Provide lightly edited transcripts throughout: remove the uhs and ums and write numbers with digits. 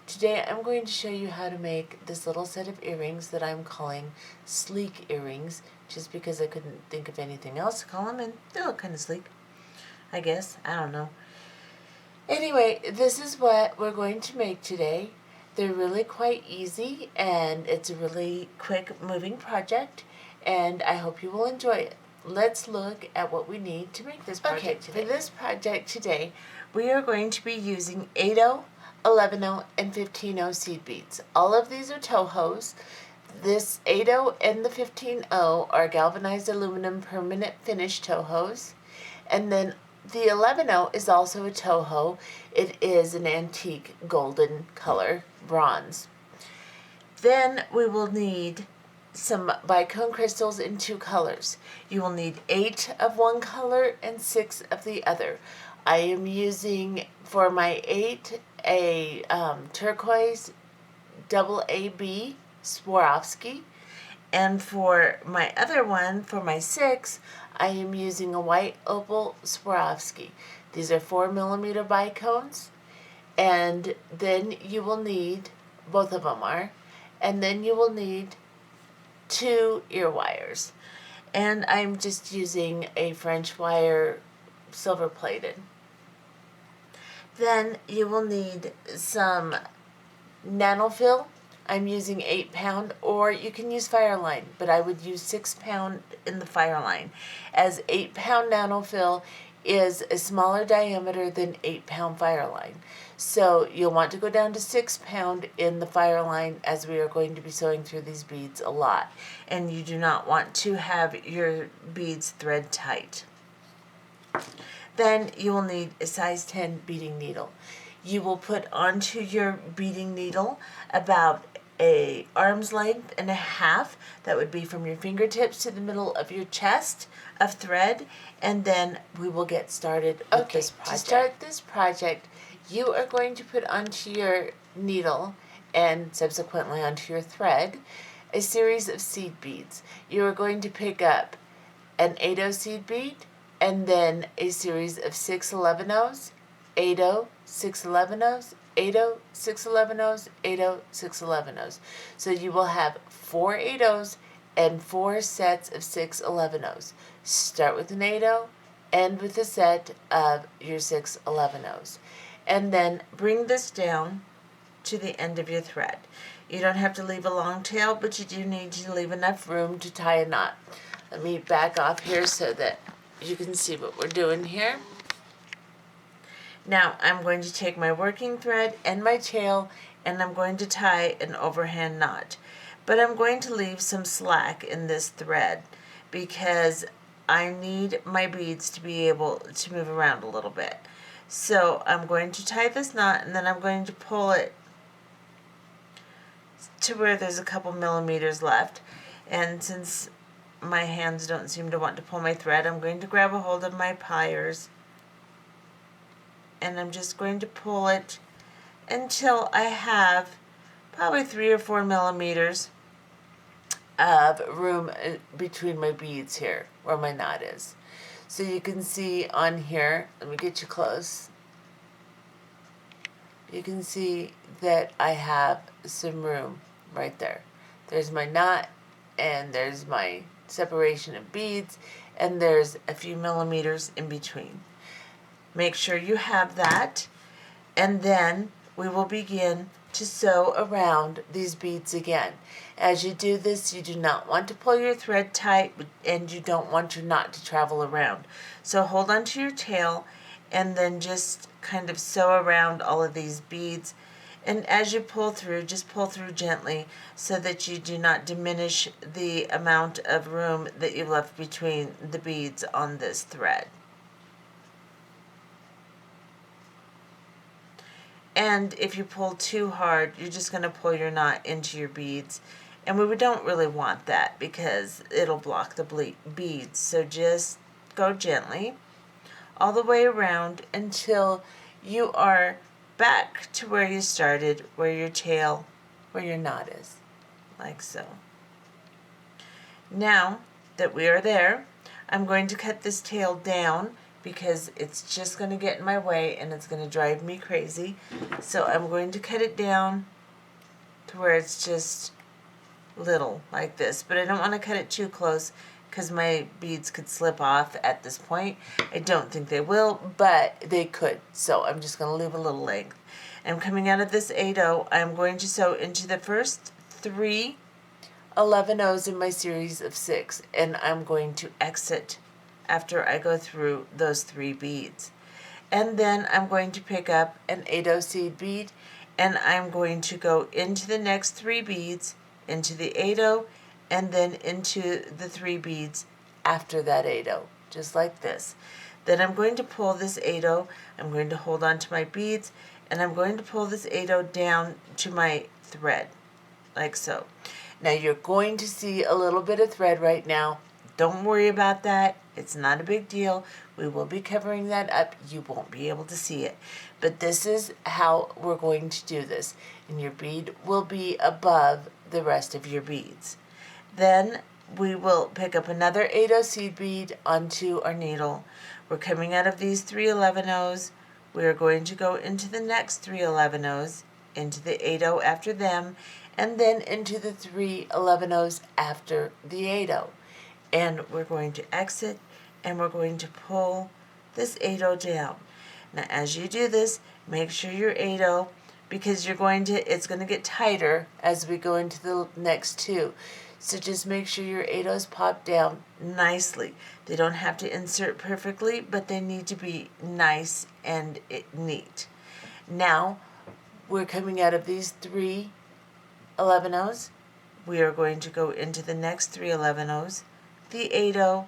Today I'm going to show you how to make this little set of earrings that I'm calling sleek earrings, just because I couldn't think of anything else to call them, and they look kind of sleek, I guess. I don't know. Anyway, this is what we're going to make today. They're really quite easy, and it's a really quick moving project, and I hope you will enjoy it. Let's look at what we need to make this project today. For this project today, we are going to be using 8/0, 11/0, and 15/0 seed beads. All of these are Tohos. This 8/0 and the 15/0 are galvanized aluminum permanent finish Tohos. And then the 11/0 is also a Toho. It is an antique golden color, bronze. Then we will need some bicone crystals in 2 colors. You will need 8 of one color and 6 of the other. I am using, for my 8, a turquoise AA Swarovski, and for my other one, for my 6, I am using a white opal Swarovski. These are 4mm bicones, and then you will need, both of them are, and then you will need 2 ear wires. And I'm just using a French wire, silver plated. Then you will need some Nanofil. I'm using 8-pound, or you can use Fireline, but I would use 6-pound in the Fireline, as 8-pound Nanofil is a smaller diameter than 8-pound Fireline. So you'll want to go down to 6-pound in the Fireline, as we are going to be sewing through these beads a lot, and you do not want to have your beads thread tight. Then you will need a size 10 beading needle. You will put onto your beading needle about a arm's length and a half, that would be from your fingertips to the middle of your chest, of thread, and then we will get started with this project. To start this project, you are going to put onto your needle, and subsequently onto your thread, a series of seed beads. You are going to pick up an 8/0 seed bead, and then a series of 6 11/0s, 8/0, 6 11/0s, 8/0, 6 11/0s, 8/0, 6 11/0s. So you will have 4 8/0s and 4 sets of 6 11/0s. Start with an 8/0, end with a set of your 6 11/0s. And then bring this down to the end of your thread. You don't have to leave a long tail, but you do need to leave enough room to tie a knot. Let me back off here so that you can see what we're doing here. Now I'm going to take my working thread and my tail, and I'm going to tie an overhand knot. But I'm going to leave some slack in this thread because I need my beads to be able to move around a little bit. So I'm going to tie this knot, and then I'm going to pull it to where there's a couple millimeters left. And since my hands don't seem to want to pull my thread, I'm going to grab a hold of my pliers, and I'm just going to pull it until I have probably 3 or 4 millimeters of room between my beads here, where my knot is. So you can see on here, let me get you close. You can see that I have some room right there. There's my knot, and there's my separation of beads, and there's a few millimeters in between. Make sure you have that, and then we will begin to sew around these beads again. As you do this, you do not want to pull your thread tight, and you don't want your knot to travel around. So hold on to your tail, and then just kind of sew around all of these beads. And as you pull through, just pull through gently so that you do not diminish the amount of room that you left between the beads on this thread. And if you pull too hard, you're just going to pull your knot into your beads. And we don't really want that because it'll block the beads. So just go gently all the way around until you are back to where you started, where your knot is, like so. Now that we are there, I'm going to cut this tail down because it's just going to get in my way and it's going to drive me crazy. So I'm going to cut it down to where it's just little like this, but I don't want to cut it too close because my beads could slip off at this point. I don't think they will, but they could. So I'm just going to leave a little length. I'm coming out of this 8/0. I'm going to sew into the first 3 11/0s in my series of 6, and I'm going to exit after I go through those 3 beads. And then I'm going to pick up an 8/0 seed bead, and I'm going to go into the next 3 beads, into the 8/0, and then into the 3 beads after that 8/0, just like this. Then I'm going to pull this 8/0, I'm going to hold on to my beads, and I'm going to pull this 8/0 down to my thread, like so. Now you're going to see a little bit of thread right now. Don't worry about that. It's not a big deal. We will be covering that up. You won't be able to see it. But this is how we're going to do this. And your bead will be above the rest of your beads. Then we will pick up another 8/0 seed bead onto our needle. We're coming out of these 3 11/0s. We are going to go into the next 3 11/0s, into the 8/0 after them, and then into the 3 11/0s after the 8/0. And we're going to exit, and we're going to pull this 8/0 down. Now as you do this, make sure your 8/0, because it's going to get tighter as we go into the next 2. So just make sure your 8/0s pop down nicely. They don't have to insert perfectly, but they need to be nice and neat. Now we're coming out of these 3 11/0s. We are going to go into the next 3 11/0s, the 8/0,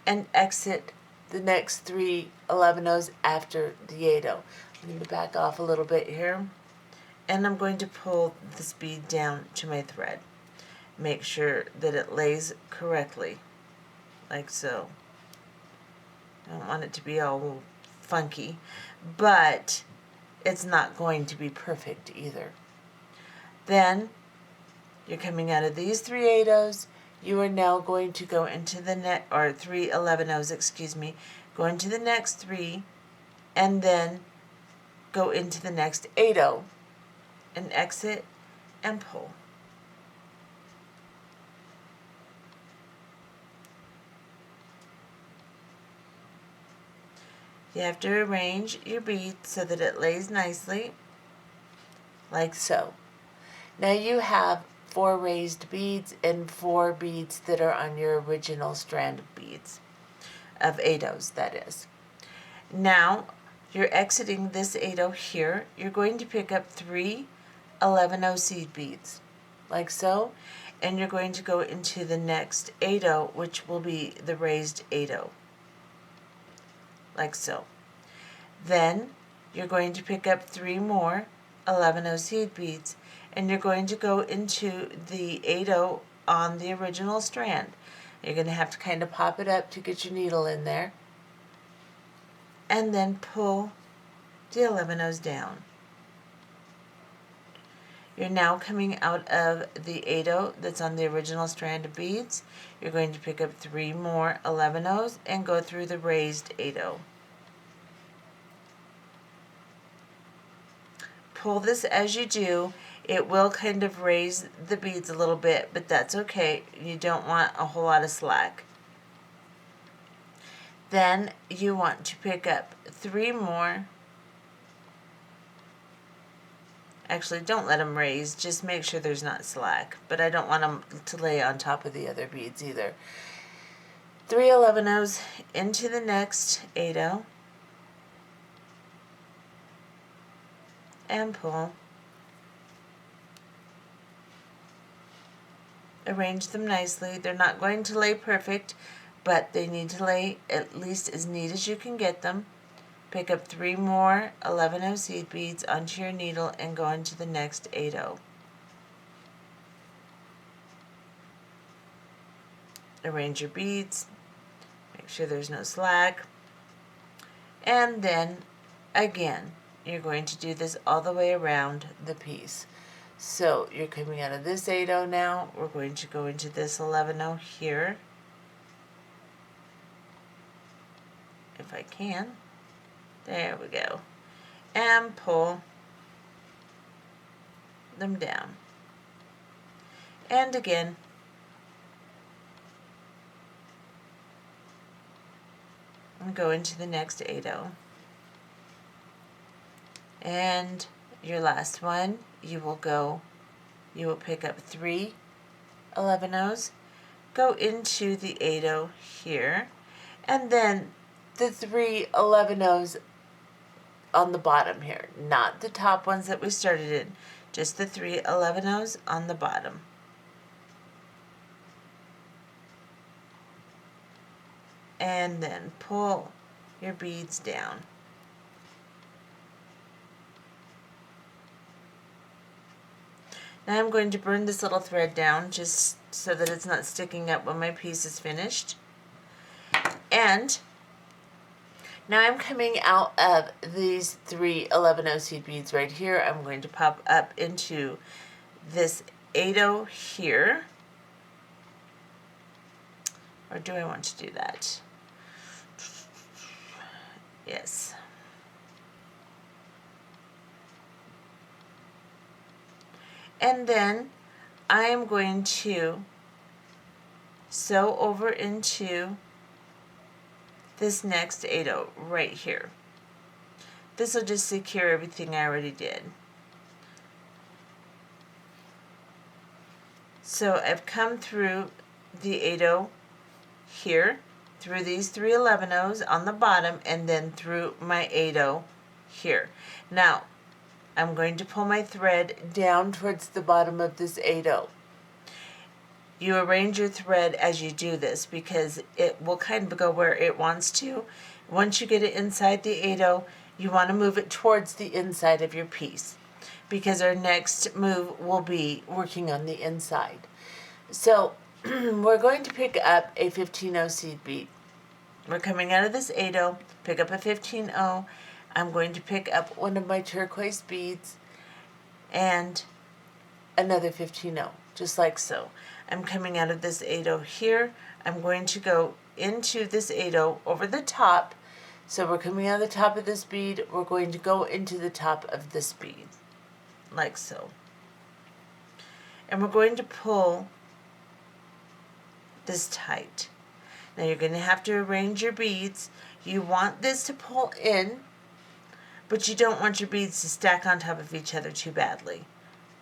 and exit the next 3 11/0s after the 8/0. I'm going to back off a little bit here, and I'm going to pull this bead down to my thread. Make sure that it lays correctly, like so. I don't want it to be all funky, but it's not going to be perfect either. Then you're coming out of these 3 8/0s. You are now going to go into the 3 11/0s, excuse me, go into the next 3, and then go into the next 8/0, and exit and pull. You have to arrange your bead so that it lays nicely, like so. Now you have 4 raised beads and 4 beads that are on your original strand of beads, of 8/0s that is. Now you're exiting this 8/0 here. You're going to pick up 3 11/0 seed beads, like so, and you're going to go into the next 8/0, which will be the raised 8/0, like so. Then you're going to pick up 3 more 11/0 seed beads, and you're going to go into the 8/0 on the original strand. You're going to have to kind of pop it up to get your needle in there, and then pull the 11/0s down. You're now coming out of the 8/0 that's on the original strand of beads. You're going to pick up 3 more 11/0s and go through the raised 8/0. Pull this as you do. It will kind of raise the beads a little bit, but that's okay. You don't want a whole lot of slack. Then you want to pick up 3 more. Actually, don't let them raise. Just make sure there's not slack. But I don't want them to lay on top of the other beads either. 3 11/0s into the next 8/0. And pull. Arrange them nicely. They're not going to lay perfect, but they need to lay at least as neat as you can get them. Pick up 3 more 11/0 seed beads onto your needle and go into the next 8/0. Arrange your beads. Make sure there's no slack. And then again, you're going to do this all the way around the piece. So you're coming out of this 8/0 now. We're going to go into this 11/0 here. if I can. There we go. And pull them down. And again. And go into the next 8-0. And your last one, you will pick up 3 11-0s, go into the 8-0 here, and then the 3 11-0s on the bottom here, not the top ones that we started in, just the 3 11-0s on the bottom. And then pull your beads down. Now I'm going to burn this little thread down just so that it's not sticking up when my piece is finished. And now I'm coming out of these 3 11-0 seed beads right here. I'm going to pop up into this 8-0 here. Or do I want to do that? Yes. And then I am going to sew over into this next 8-0 right here. This will just secure everything I already did. So I've come through the 8-0 here, through these 3 11-0s on the bottom, and then through my 8-0 here. Now I'm going to pull my thread down towards the bottom of this 8-0. You arrange your thread as you do this because it will kind of go where it wants to. Once you get it inside the 8-0, you want to move it towards the inside of your piece because our next move will be working on the inside. So we're going to pick up a 15-0 seed bead. We're coming out of this 8-0, pick up a 15-0. I'm going to pick up one of my turquoise beads and another 15-0, just like so. I'm coming out of this 8-0 here. I'm going to go into this 8-0 over the top. So we're coming out of the top of this bead. We're going to go into the top of this bead, like so. And we're going to pull this tight. Now you're going to have to arrange your beads. You want this to pull in, but you don't want your beads to stack on top of each other too badly.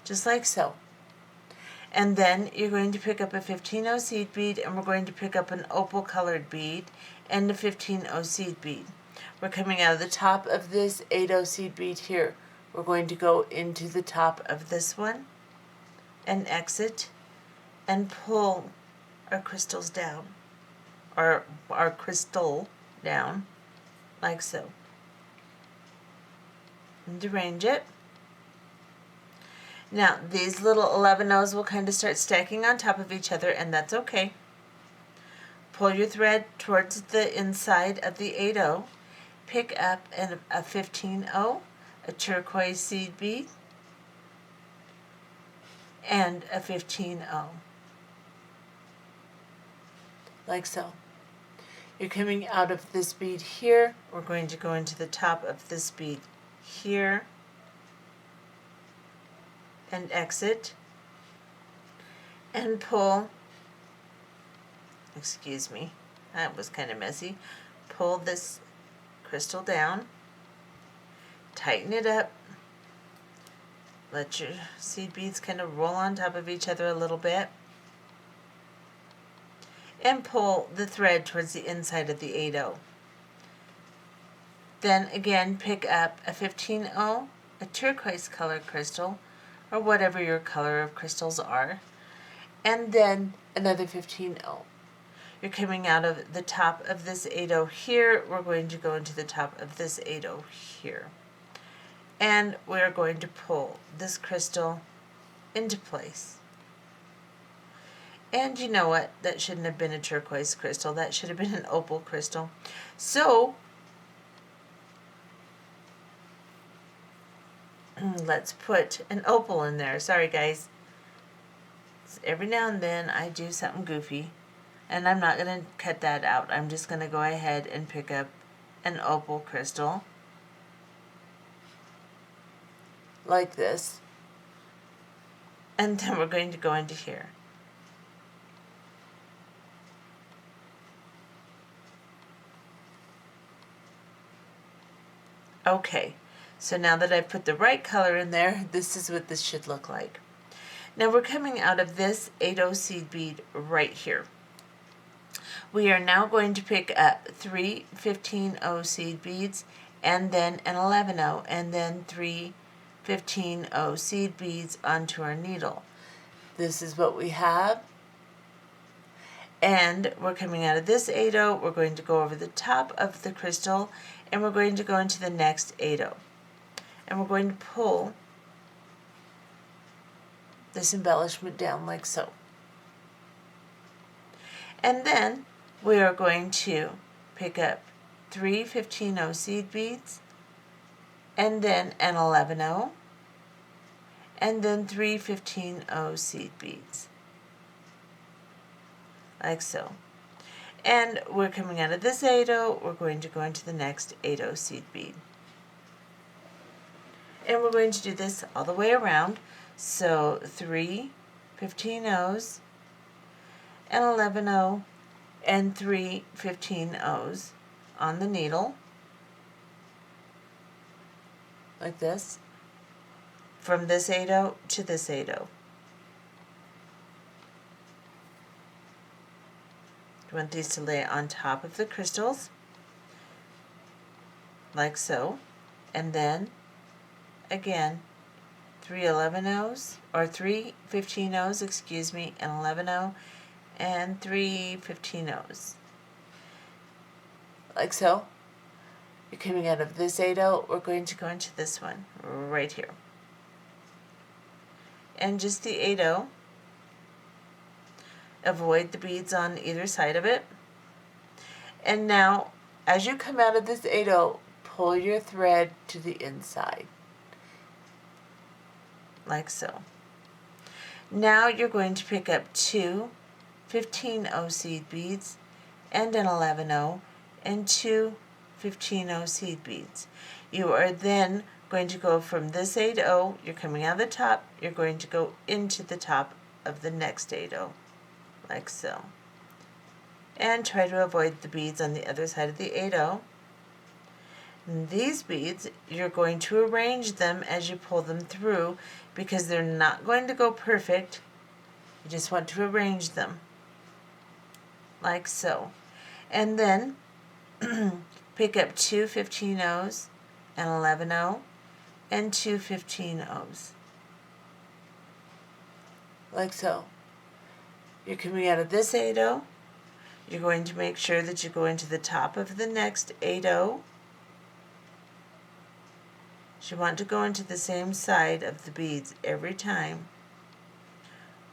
Just like so. And then you're going to pick up a 15-0 seed bead, and we're going to pick up an opal colored bead and a 15-0 seed bead. We're coming out of the top of this 8-0 seed bead here. We're going to go into the top of this one and exit and pull our crystals down, or our crystal down, like so. And arrange it. Now these little 11-0s will kind of start stacking on top of each other, and that's okay. Pull your thread towards the inside of the 8-0, pick up a 15-0, a turquoise seed bead, and a 15-0. Like so. You're coming out of this bead here. We're going to go into the top of this bead here and exit and pull, excuse me, that was kind of messy, pull this crystal down, tighten it up, let your seed beads kind of roll on top of each other a little bit, and pull the thread towards the inside of the 8-0. Then again pick up a 15-0, a turquoise colored crystal, or whatever your color of crystals are, and then another 15-0. You're coming out of the top of this 8-0 here. We're going to go into the top of this 8-0 here. And we're going to pull this crystal into place. And you know what? That shouldn't have been a turquoise crystal. That should have been an opal crystal. So let's put an opal in there. Sorry guys. Every now and then I do something goofy, and I'm not going to cut that out. I'm just going to go ahead and pick up an opal crystal, like this, and then we're going to go into here. Okay, so now that I've put the right color in there, this is what this should look like. Now we're coming out of this 8/0 seed bead right here. We are now going to pick up 3 15/0 seed beads and then an 11/0 and then 3 15/0 seed beads onto our needle. This is what we have. And we're coming out of this 8/0, we're going to go over the top of the crystal and we're going to go into the next 8/0. And we're going to pull this embellishment down like so. And then we are going to pick up 3 15/0 seed beads and then an 11/0 and then 3 15/0 seed beads, like so. And we're coming out of this 8/0, we're going to go into the next 8/0 seed bead. And we're going to do this all the way around. So 3 15/0s, an 11/0, and 3 15/0s on the needle, like this, from this 8/0 to this 8/0. You want these to lay on top of the crystals, like so, and then again 3 11/0s, or 3 15/0s, excuse me, an 11/0 and 3 15/0s, like so. You're coming out of this 8/0, we're going to go into this one right here, and just the 8/0. Avoid the beads on either side of it. And now, as you come out of this 8/0, pull your thread to the inside, like so. Now you're going to pick up 2 15/0 seed beads and an 11/0 and 2 15/0 seed beads. You are then going to go from this 8/0, you're coming out of the top, you're going to go into the top of the next 8/0, like so. And try to avoid the beads on the other side of the 8/0. And these beads, you're going to arrange them as you pull them through because they're not going to go perfect. You just want to arrange them, like so. And then pick up 2 15/0s, an 11/0, and 2 15/0s, like so. You're coming out of this 8/0, you're going to make sure that you go into the top of the next 8/0. You want to go into the same side of the beads every time,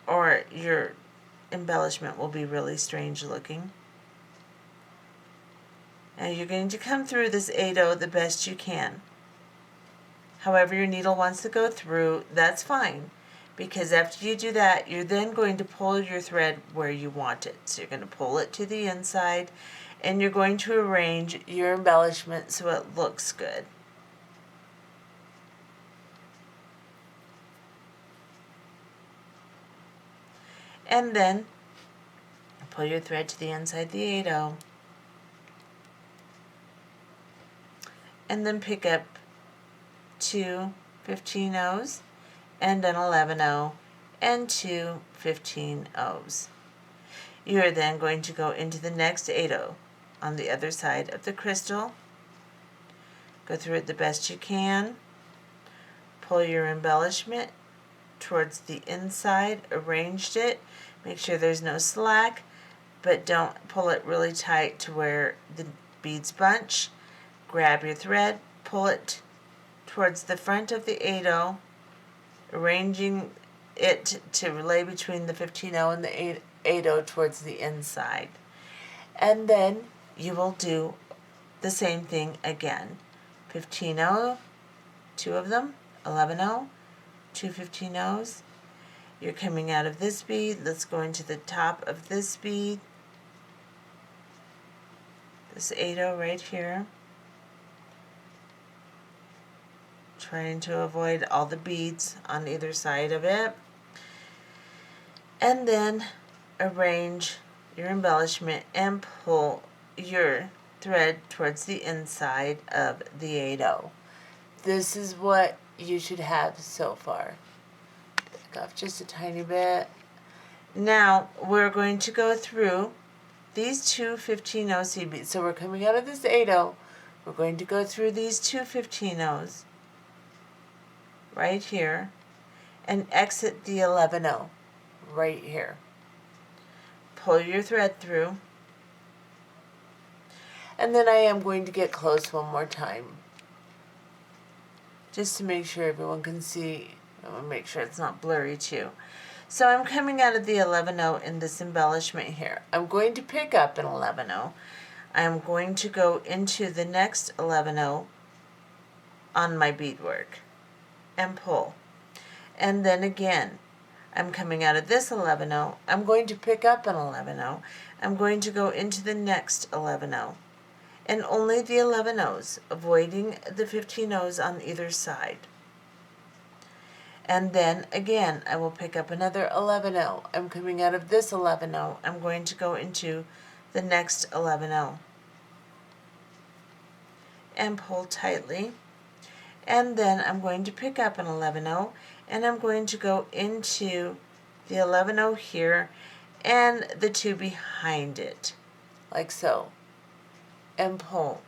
or your embellishment will be really strange looking. And you're going to come through this 8/0 the best you can. However your needle wants to go through, that's fine. Because after you do that, you're then going to pull your thread where you want it. So you're going to pull it to the inside, and you're going to arrange your embellishment so it looks good. And then pull your thread to the inside of the 8/0, and then pick up 2 15/0s and an 11/0 and 2 15/0s. You are then going to go into the next 8/0 on the other side of the crystal. Go through it the best you can. Pull your embellishment towards the inside, arranged it. Make sure there's no slack, but don't pull it really tight to where the beads bunch. Grab your thread, pull it towards the front of the 8/0, arranging it to lay between the 15/0 and the 8/0 towards the inside. And then you will do the same thing again. 15/0, 2 of them, 11/0, 2 15/0s. You're coming out of this bead, let's go into the top of this bead, this 8/0 right here. trying to avoid all the beads on either side of it. And then arrange your embellishment and pull your thread towards the inside of the 8/0. This is what you should have so far. Back off just a tiny bit. Now we're going to go through these two 15/0 seed beads. So we're coming out of this 8/0. We're going to go through these two 15/0s right here and exit the 11/0 right here. Pull your thread through, and then I am going to get close one more time just to make sure everyone can see. I want to make sure it's not blurry too. So I'm coming out of the 11/0 in this embellishment here. I'm going to pick up an 11/0. I'm going to go into the next 11/0 on my beadwork and pull. And then again, I'm coming out of this 11/0. I'm going to pick up an 11/0. I'm going to go into the next 11/0. And only the 11/0s, avoiding the 15/0s on either side. And then again, I will pick up another 11/0. I'm coming out of this 11/0. I'm going to go into the next 11/0 and pull tightly. And then I'm going to pick up an 11/0 and I'm going to go into the 11/0 here and the two behind it, like so, and pull.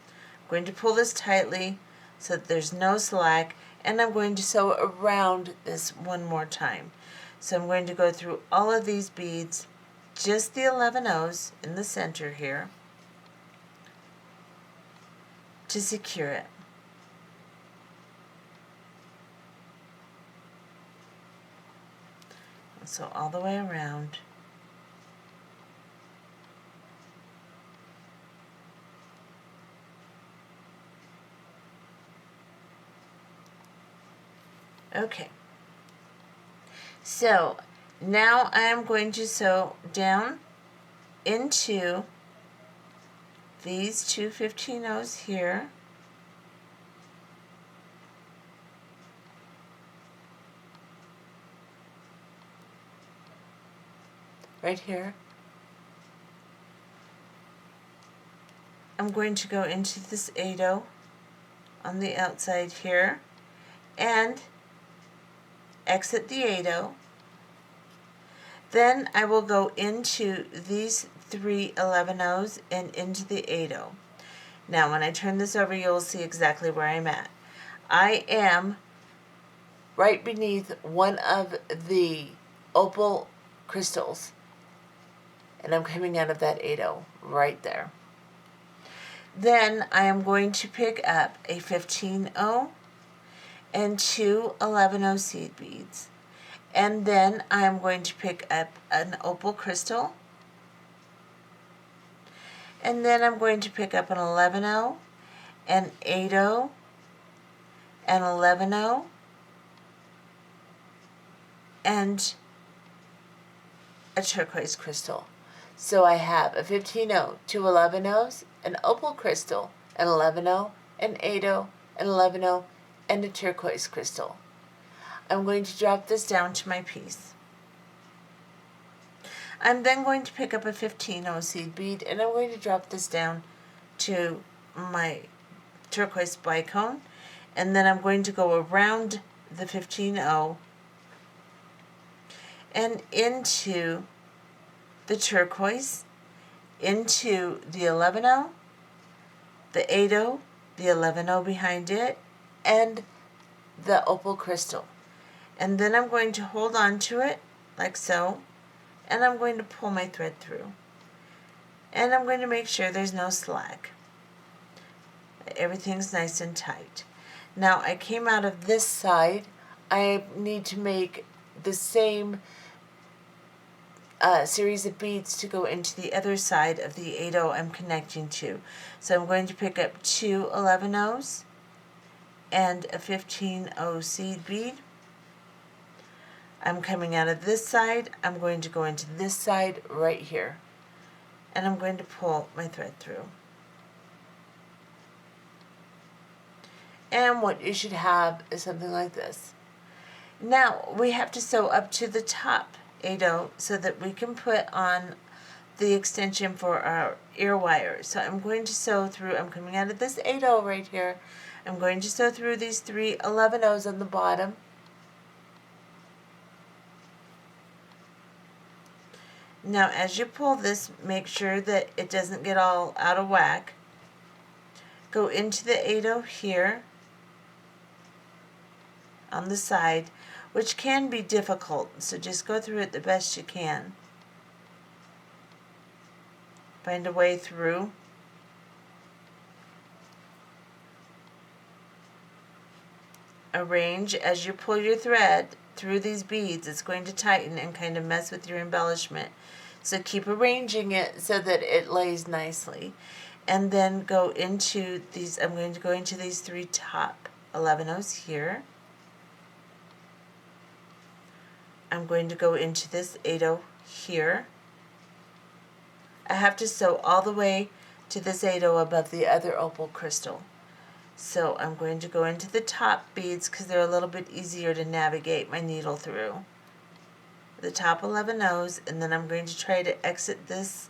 I'm going to pull this tightly so that there's no slack, and I'm going to sew around this one more time. So I'm going to go through all of these beads, just the 11/0s in the center here, to secure it. So all the way around. Okay. So now I am going to sew down into these two 15/0s here. Right here. I'm going to go into this 8/0 on the outside here and exit the 8/0. Then I will go into these three 11/0s and into the 8/0. Now when I turn this over, you'll see exactly where I'm at. I am right beneath one of the opal crystals, and I'm coming out of that 8/0 right there. Then I am going to pick up a 15/0 and two 11/0 seed beads. And then I am going to pick up an opal crystal. And then I'm going to pick up an 11/0, an 8/0, an 11/0, and a turquoise crystal. So I have a 15/0, two 11/0s, an opal crystal, an 11/0, an 8/0, an 11/0, and a turquoise crystal. I'm going to drop this down to my piece. I'm then going to pick up a 15/0 seed bead, and I'm going to drop this down to my turquoise bicone, and then I'm going to go around the 15/0 and into the turquoise, into the 11/0, the 8/0, the 11/0 behind it, and the opal crystal. And then I'm going to hold on to it like so, and I'm going to pull my thread through. And I'm going to make sure there's no slack. Everything's nice and tight. Now I came out of this side. I need to make the same series of beads to go into the other side of the 8/0 I'm connecting to. So I'm going to pick up two 11/0s and a 15/0 seed bead. I'm coming out of this side. I'm going to go into this side right here, and I'm going to pull my thread through. And what you should have is something like this. Now we have to sew up to the top 8-0 so that we can put on the extension for our ear wire. So I'm going to sew through, I'm coming out of this 8-0 right here. I'm going to sew through these 3 11-0s on the bottom. Now as you pull this, make sure that it doesn't get all out of whack. Go into the 8-0 here on the side, which can be difficult, so just go through it the best you can. Find a way through. Arrange as you pull your thread through these beads. It's going to tighten and kind of mess with your embellishment. So keep arranging it so that it lays nicely. And then go into these, I'm going to go into these 3 top 11-0s here. I'm going to go into this 8-0 here. I have to sew all the way to this 8-0 above the other opal crystal. So I'm going to go into the top beads because they're a little bit easier to navigate my needle through. The top 11-0s, and then I'm going to try to exit this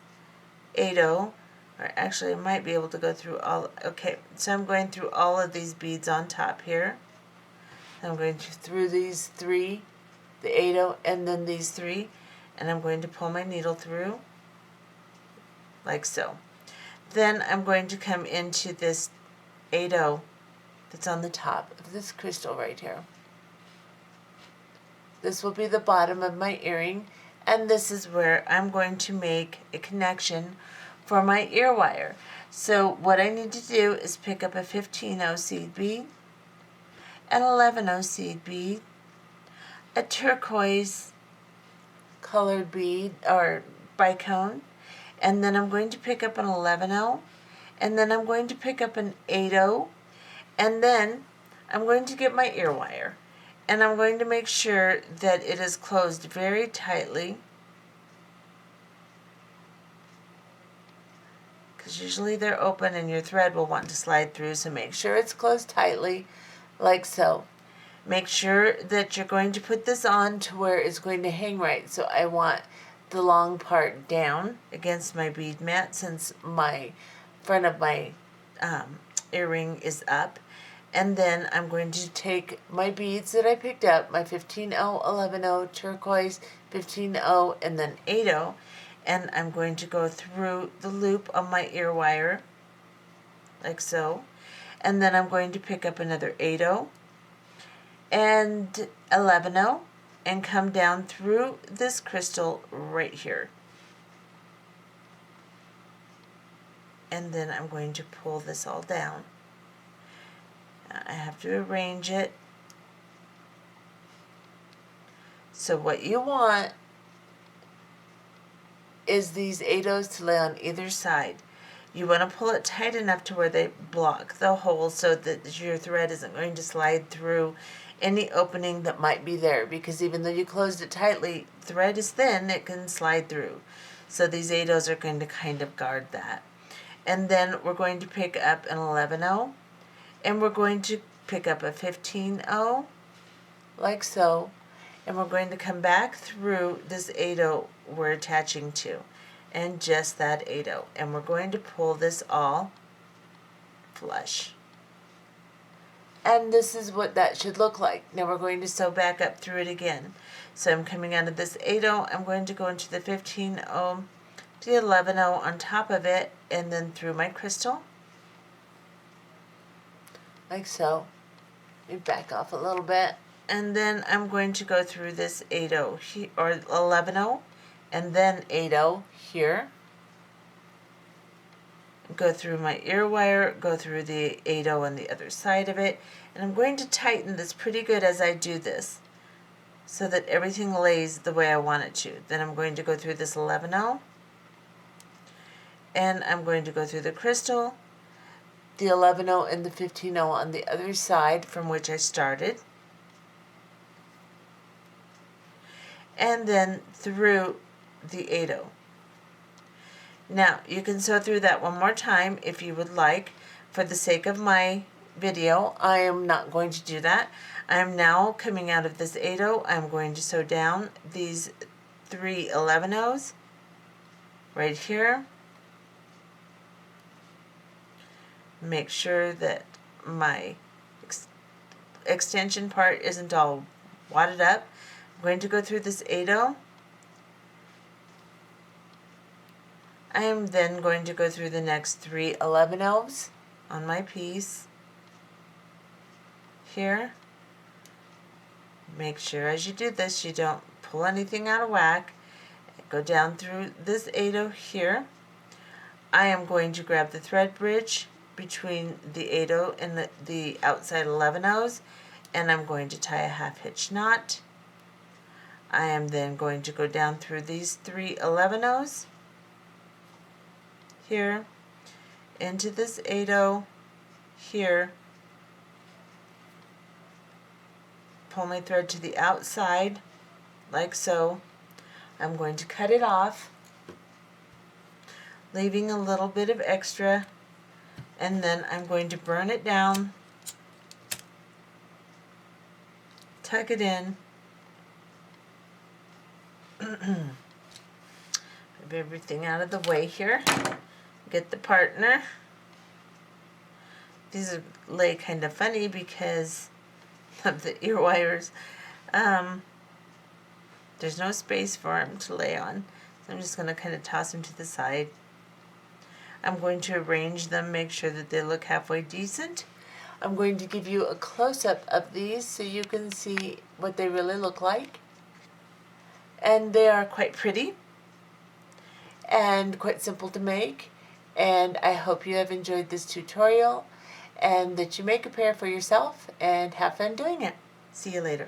8-0, or actually I might be able to go through all, okay, so I'm going through all of these beads on top here. I'm going through these 3, the 8-0, and then these 3, and I'm going to pull my needle through, like so. Then I'm going to come into this 8-0 that's on the top of this crystal right here. This will be the bottom of my earring, and this is where I'm going to make a connection for my ear wire. So what I need to do is pick up a 15-0 seed bead, an 11-0 seed bead, a turquoise colored bead or bicone, and then I'm going to pick up an 11-0, and then I'm going to pick up an 8-0, and then I'm going to get my ear wire, and I'm going to make sure that it is closed very tightly, because usually they're open and your thread will want to slide through, so make sure it's closed tightly, like so. Make sure that you're going to put this on to where it's going to hang right. So I want the long part down against my bead mat since my front of my earring is up. And then I'm going to take my beads that I picked up, my 15-0, 11-0, turquoise, 15-0, and then 8-0, and I'm going to go through the loop on my ear wire, like so. And then I'm going to pick up another 8-0 and 11-0 and come down through this crystal right here. And then I'm going to pull this all down. I have to arrange it. So what you want is these 8-0s to lay on either side. You want to pull it tight enough to where they block the hole so that your thread isn't going to slide through any opening that might be there, because even though you closed it tightly, thread is thin, it can slide through. So these 8-0s are going to kind of guard that. And then we're going to pick up an 11-0, and we're going to pick up a 15-0, like so, and we're going to come back through this 8-0 we're attaching to, and just that 8-0, and we're going to pull this all flush. And this is what that should look like. Now we're going to sew back up through it again. So I'm coming out of this 8-0, I'm going to go into the 15-0, the 11-0 on top of it, and then through my crystal, like so. Let me back off a little bit. And then I'm going to go through this 8-0 or 11-0, and then 8-0 here. Go through my ear wire, go through the 8-0 on the other side of it, and I'm going to tighten this pretty good as I do this so that everything lays the way I want it to. Then I'm going to go through this 11-0, and I'm going to go through the crystal, the 11-0 and the 15-0 on the other side from which I started, and then through the 8-0. Now, you can sew through that one more time if you would like. For the sake of my video, I am not going to do that. I am now coming out of this 8/0. I'm going to sew down these 3 11/0s right here. Make sure that my extension part isn't all wadded up. I'm going to go through this 8/0. I am then going to go through the next 3 11/0s on my piece here. Make sure as you do this you don't pull anything out of whack. Go down through this 8/0 here. I am going to grab the thread bridge between the 8/0 and the outside 11/0s, and I'm going to tie a half hitch knot. I am then going to go down through these 3 11/0s here into this 8/0 here, pull my thread to the outside like so. I'm going to cut it off, leaving a little bit of extra, and then I'm going to burn it down, tuck it in, move everything out of the way here, get the partner. These lay kind of funny because of the ear wires. There's no space for them to lay on, so I'm just going to kind of toss them to the side. I'm going to arrange them, make sure that they look halfway decent. I'm going to give you a close-up of these so you can see what they really look like. And they are quite pretty and quite simple to make. And I hope you have enjoyed this tutorial and that you make a pair for yourself and have fun doing it. See you later.